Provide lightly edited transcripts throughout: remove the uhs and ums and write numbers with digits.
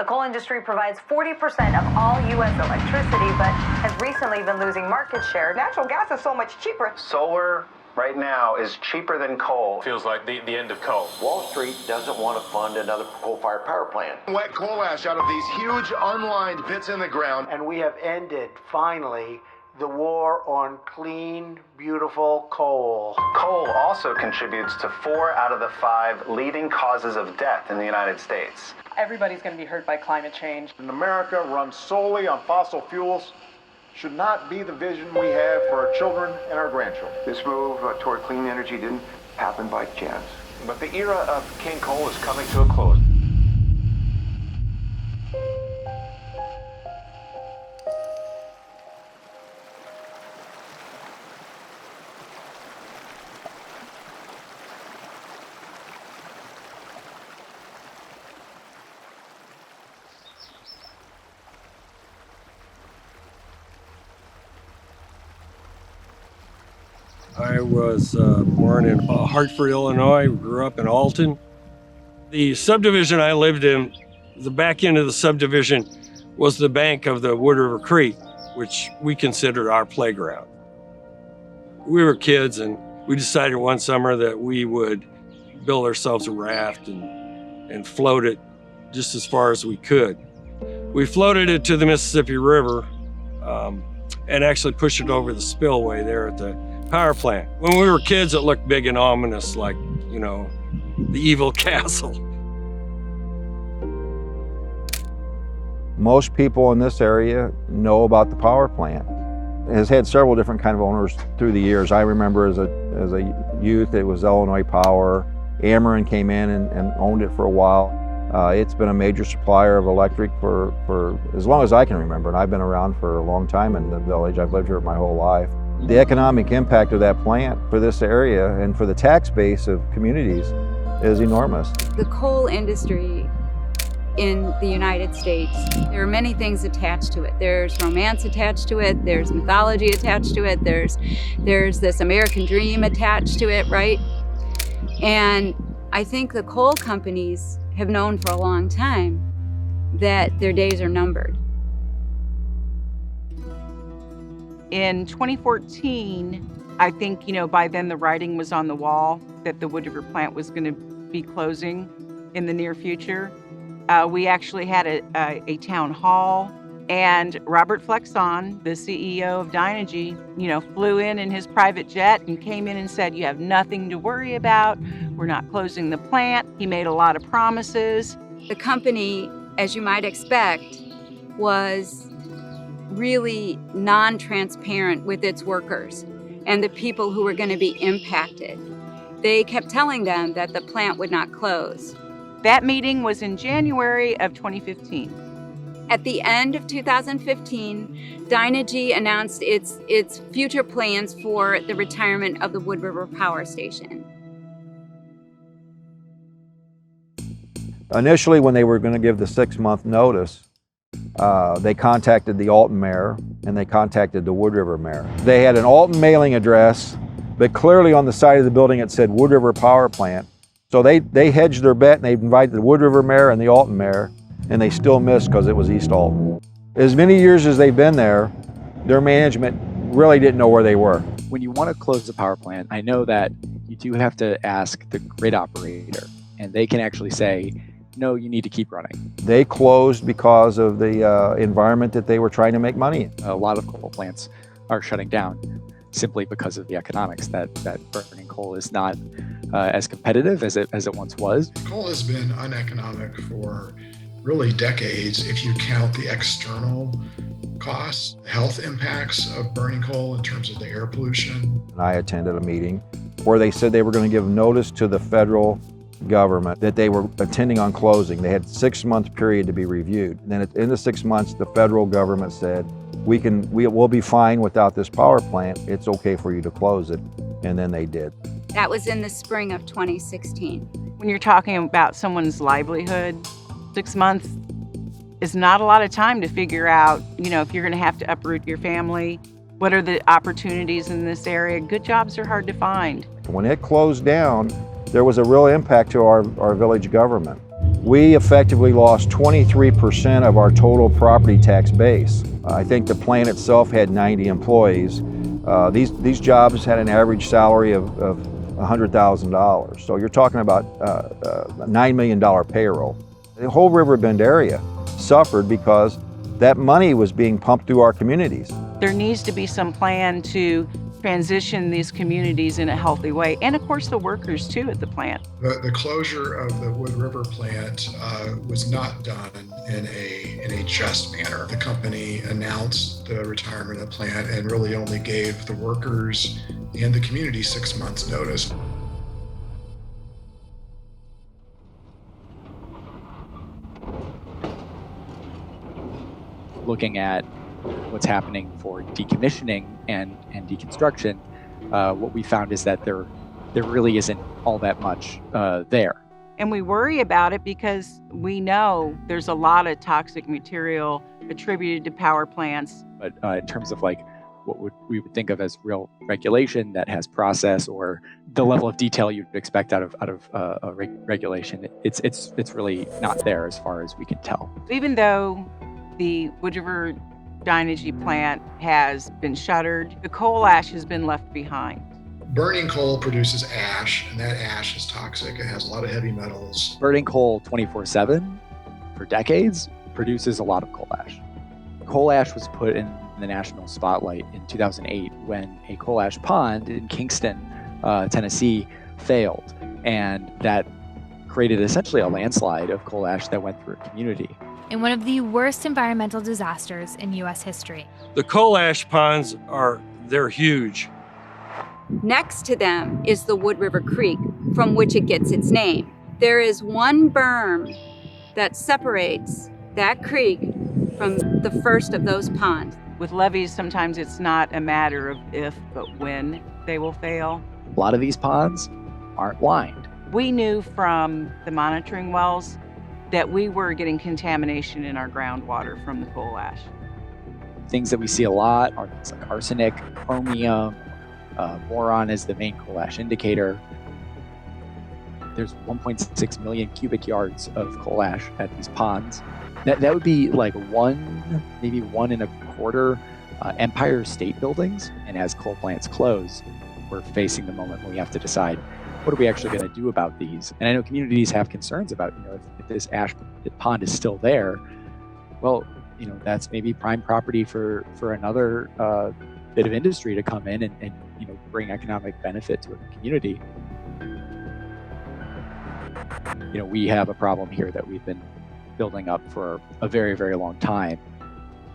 The coal industry provides 40% of all U.S. electricity, but has recently been losing market share. Natural gas is so much cheaper. Solar right now is cheaper than coal. Feels like the end of coal. Wall Street doesn't want to fund another coal-fired power plant. Wet coal ash out of these huge unlined pits in the ground. And we have ended, finally, the war on clean, beautiful coal. Coal also contributes to 4 out of the 5 leading causes of death in the United States. Everybody's going to be hurt by climate change. An America run solely on fossil fuels should not be the vision we have for our children and our grandchildren. This move toward clean energy didn't happen by chance. But the era of King Coal is coming to a close. I was born in Hartford, Illinois, grew up in Alton. The subdivision I lived in, the back end of the subdivision was the bank of the Wood River Creek, which we considered our playground. We were kids and we decided one summer that we would build ourselves a raft and float it just as far as we could. We floated it to the Mississippi River and actually pushed it over the spillway there at the power plant. When we were kids, it looked big and ominous, like, you know, the evil castle. Most people in this area know about the power plant. It has had several different kind of owners through the years. I remember as a youth, it was Illinois Power. Ameren came in and owned it for a while. It's been a major supplier of electric for as long as I can remember, and I've been around for a long time in the village. I've lived here my whole life. The economic impact of that plant for this area and for the tax base of communities is enormous. The coal industry in the United States, there are many things attached to it. There's romance attached to it, there's mythology attached to it, there's this American dream attached to it, right? And I think the coal companies have known for a long time that their days are numbered. In 2014, I think, by then the writing was on the wall that the Wood River plant was going to be closing in the near future. We actually had a town hall, and Robert Flexon, the CEO of Dynegy, flew in his private jet and came in and said, "You have nothing to worry about. We're not closing the plant." He made a lot of promises. The company, as you might expect, was really non-transparent with its workers and the people who were going to be impacted. They kept telling them that the plant would not close. That meeting was in January of 2015. At the end of 2015, Dynegy announced its future plans for the retirement of the Wood River Power Station. Initially, when they were going to give the 6-month notice, they contacted the Alton mayor and they contacted the Wood River mayor. They had an Alton mailing address, but clearly on the side of the building it said Wood River Power Plant. So they hedged their bet and they invited the Wood River mayor and the Alton mayor, and they still missed because it was East Alton. As many years as they've been there, their management really didn't know where they were. When you want to close the power plant, I know that you do have to ask the grid operator, and they can actually say, no, you need to keep running. They closed because of the environment that they were trying to make money in. A lot of coal plants are shutting down simply because of the economics that burning coal is not as competitive as it once was. Coal has been uneconomic for really decades if you count the external costs, health impacts of burning coal in terms of the air pollution. I attended a meeting where they said they were going to give notice to the federal government that they were intending on closing. They had a 6-month period to be reviewed. And then in the 6 months, the federal government said, we'll be fine without this power plant. It's okay for you to close it. And then they did. That was in the spring of 2016. When you're talking about someone's livelihood, 6 months is not a lot of time to figure out, if you're going to have to uproot your family. What are the opportunities in this area? Good jobs are hard to find. When it closed down, there was a real impact to our village government. we effectively lost 23% of our total property tax base. I think the plant itself had 90 employees. These jobs had an average salary of $100,000. So you're talking about a $9 million payroll. The whole River Bend area suffered because that money was being pumped through our communities. There needs to be some plan to transition these communities in a healthy way, and of course the workers too at the plant. The closure of the Wood River plant was not done in a just manner. The company announced the retirement of the plant and really only gave the workers and the community 6 months notice. Looking at what's happening for decommissioning and deconstruction, what we found is that there really isn't all that much there. And we worry about it because we know there's a lot of toxic material attributed to power plants. But in terms of like what we would think of as real regulation that has process or the level of detail you'd expect out of regulation, it's really not there as far as we can tell. Even though the Wood River Energy plant has been shuttered, the coal ash has been left behind. Burning coal produces ash, and that ash is toxic. It has a lot of heavy metals. Burning coal 24/7 for decades produces a lot of coal ash. Coal ash was put in the national spotlight in 2008 when a coal ash pond in Kingston, Tennessee failed, and that created essentially a landslide of coal ash that went through a community. In one of the worst environmental disasters in U.S. history. The coal ash ponds they're huge. Next to them is the Wood River Creek, from which it gets its name. There is one berm that separates that creek from the first of those ponds. With levees, sometimes it's not a matter of if, but when they will fail. A lot of these ponds aren't lined. We knew from the monitoring wells that we were getting contamination in our groundwater from the coal ash. Things that we see a lot are things like arsenic, chromium, boron is the main coal ash indicator. There's 1.6 million cubic yards of coal ash at these ponds. That would be like maybe 1.25 Empire State buildings. And as coal plants close, we're facing the moment when we have to decide, what are we actually going to do about these? And I know communities have concerns about, if this ash pond is still there, well, that's maybe prime property for another bit of industry to come in and bring economic benefit to a community. We have a problem here that we've been building up for a very, very long time.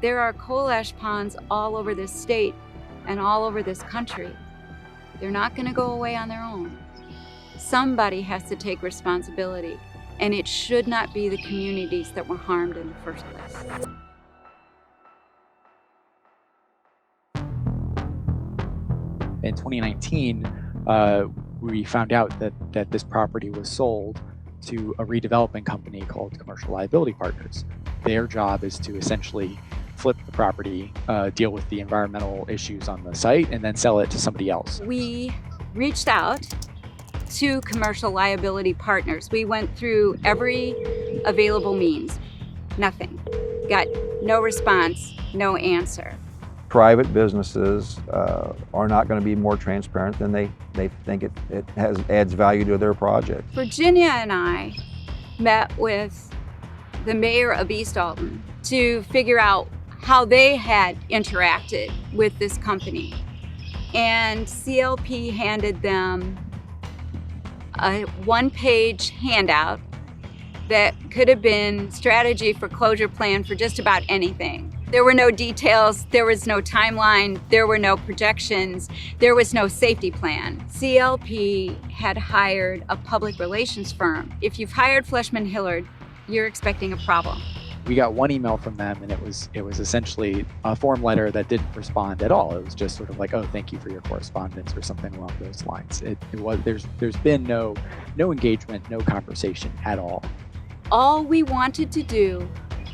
There are coal ash ponds all over this state and all over this country. They're not going to go away on their own. Somebody has to take responsibility, and it should not be the communities that were harmed in the first place. In 2019, we found out that this property was sold to a redevelopment company called Commercial Liability Partners. Their job is to essentially flip the property, deal with the environmental issues on the site, and then sell it to somebody else. We reached out to Commercial Liability Partners. We went through every available means. Nothing. Got no response, no answer. Private businesses are not going to be more transparent than they think it adds value to their project. Virginia and I met with the mayor of East Alton to figure out how they had interacted with this company. And CLP handed them a one-page handout that could have been strategy for closure plan for just about anything. There were no details, there was no timeline, there were no projections, there was no safety plan. CLP had hired a public relations firm. If you've hired Fleshman Hillard, you're expecting a problem. We got one email from them, and it was essentially a form letter that didn't respond at all. It was just sort of like, oh, thank you for your correspondence, or something along those lines. There's been no engagement, no conversation at all. All we wanted to do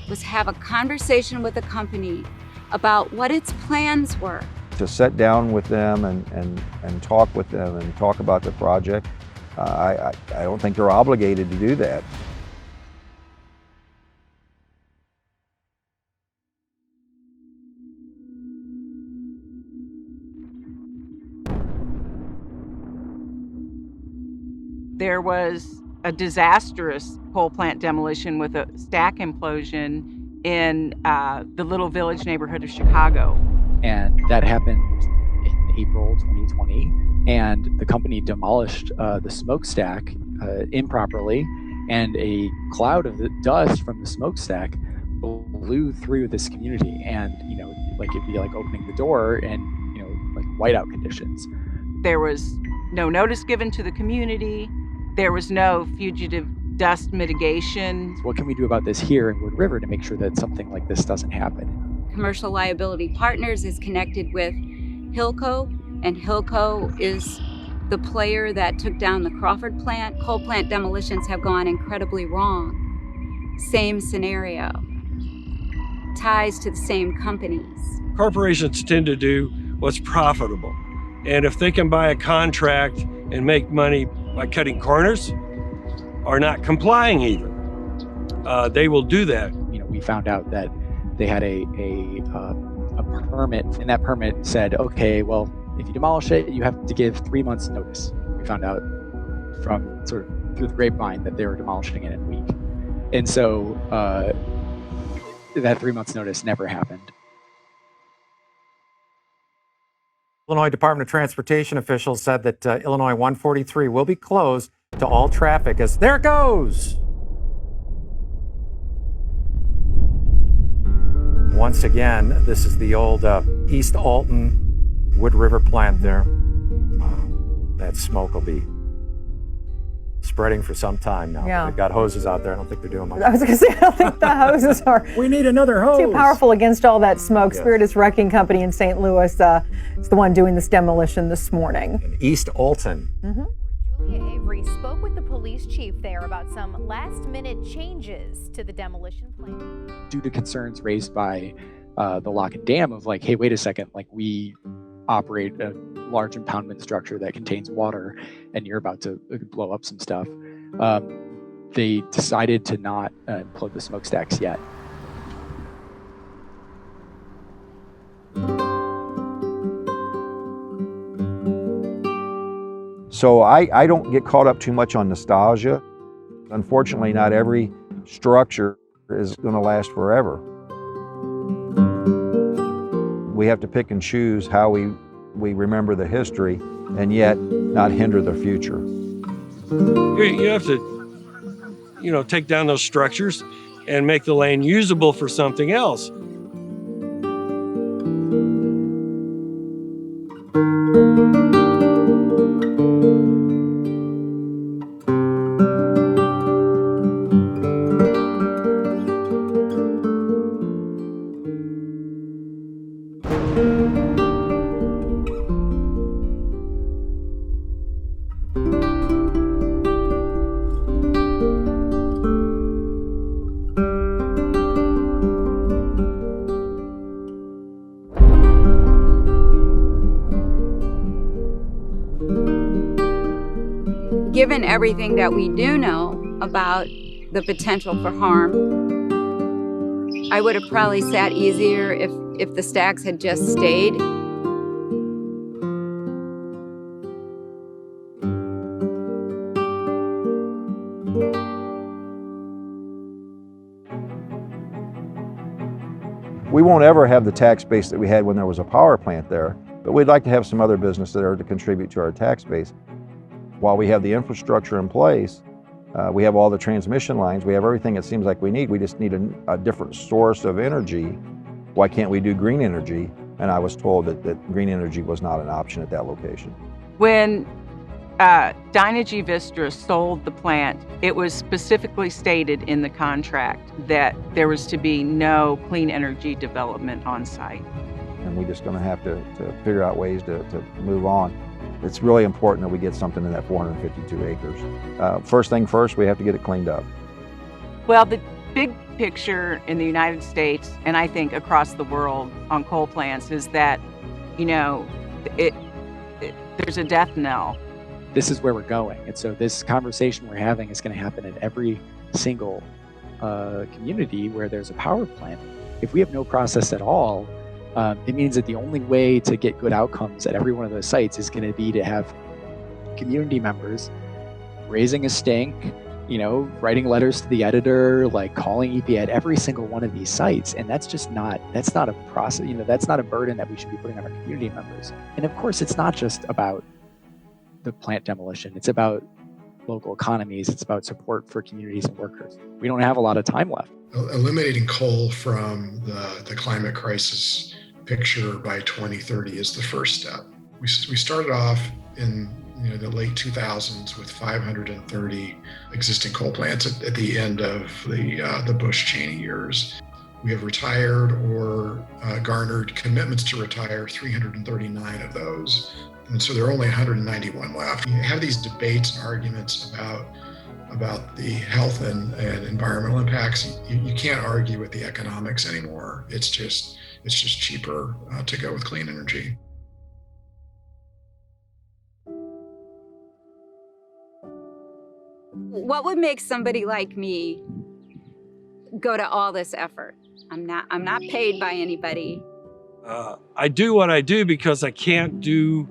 was have a conversation with the company about what its plans were. To sit down with them and talk with them and talk about the project, I don't think they're obligated to do that. there was a disastrous coal plant demolition with a stack implosion in the Little Village neighborhood of Chicago. And that happened in April 2020. And the company demolished the smokestack improperly, and a cloud of the dust from the smokestack blew through this community. And, like it'd be like opening the door in, like whiteout conditions. There was no notice given to the community. There was no fugitive dust mitigation. What can we do about this here in Wood River to make sure that something like this doesn't happen? Commercial Liability Partners is connected with Hilco, and Hilco is the player that took down the Crawford plant. Coal plant demolitions have gone incredibly wrong. Same scenario. Ties to the same companies. Corporations tend to do what's profitable. And if they can buy a contract and make money by cutting corners or not complying even, they will do that. We found out that they had a permit, and that permit said, okay, well, if you demolish it, you have to give 3 months notice. We found out from sort of through the grapevine that they were demolishing it in a week. And so that 3 months notice never happened. Illinois Department of Transportation officials said that Illinois 143 will be closed to all traffic as there it goes. Once again, this is the old East Alton Wood River plant there. That smoke will be spreading for some time now. Yeah. They've got hoses out there. I don't think they're doing much. I was going to say, I don't think the hoses are We need another hose. too powerful against all that smoke. Yes. Spirit is Wrecking Company in St. Louis is the one doing this demolition this morning. In East Alton. Julia Avery spoke with the police chief there about some last-minute changes to the demolition plan. Due to concerns raised by the lock and dam of like, hey, wait a second, like we operate a large impoundment structure that contains water and you're about to blow up some stuff. They decided to not implode the smokestacks yet. So I don't get caught up too much on nostalgia. Unfortunately, not every structure is going to last forever. We have to pick and choose how we remember the history and yet not hinder the future. You have to, take down those structures and make the lane usable for something else. Given everything that we do know about the potential for harm, I would have probably sat easier if the stacks had just stayed. We won't ever have the tax base that we had when there was a power plant there, but we'd like to have some other business there to contribute to our tax base. While we have the infrastructure in place, we have all the transmission lines, we have everything it seems like we need. We just need a different source of energy. Why can't we do green energy? And I was told that green energy was not an option at that location. When Dynegy Vistra sold the plant, it was specifically stated in the contract that there was to be no clean energy development on site. And we're just going to have to figure out ways to move on. It's really important that we get something in that 452 acres. First thing first, we have to get it cleaned up. Well, the big picture in the United States, and I think across the world on coal plants, is that, there's a death knell. This is where we're going. And so this conversation we're having is going to happen in every single community where there's a power plant. If we have no process at all, it means that the only way to get good outcomes at every one of those sites is going to be to have community members raising a stink, writing letters to the editor, like calling EPA at every single one of these sites. And that's not a process, that's not a burden that we should be putting on our community members. And of course, it's not just about the plant demolition. It's about local economies. It's about support for communities and workers. We don't have a lot of time left. Eliminating coal from the climate crisis picture by 2030 is the first step. We started off in the late 2000s with 530 existing coal plants at the end of the Bush-Cheney years. We have retired or garnered commitments to retire 339 of those. And so there are only 191 left. You have these debates and arguments about the health and environmental impacts. You can't argue with the economics anymore. It's just cheaper to go with clean energy. What would make somebody like me go to all this effort? I'm not paid by anybody. I do what I do because I can't do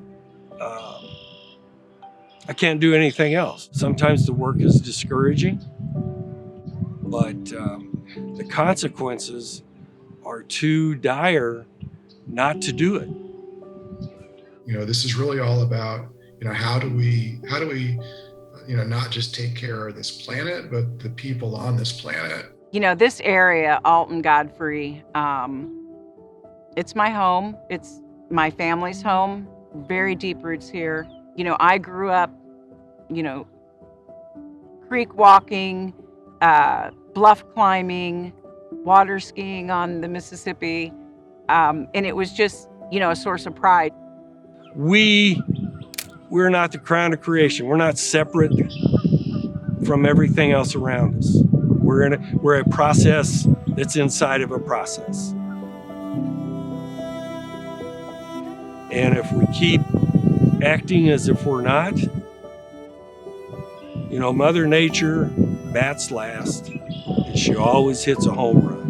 anything else. Sometimes the work is discouraging, but the consequences are too dire not to do it. This is really all about, how do we not just take care of this planet, but the people on this planet. This area, Alton, Godfrey, it's my home. It's my family's home. Very deep roots here. I grew up, creek walking, bluff climbing, water skiing on the Mississippi. And it was just, a source of pride. We're not the crown of creation. We're not separate from everything else around us. We're a process that's inside of a process. And if we keep acting as if we're not, Mother Nature bats last, and she always hits a home run.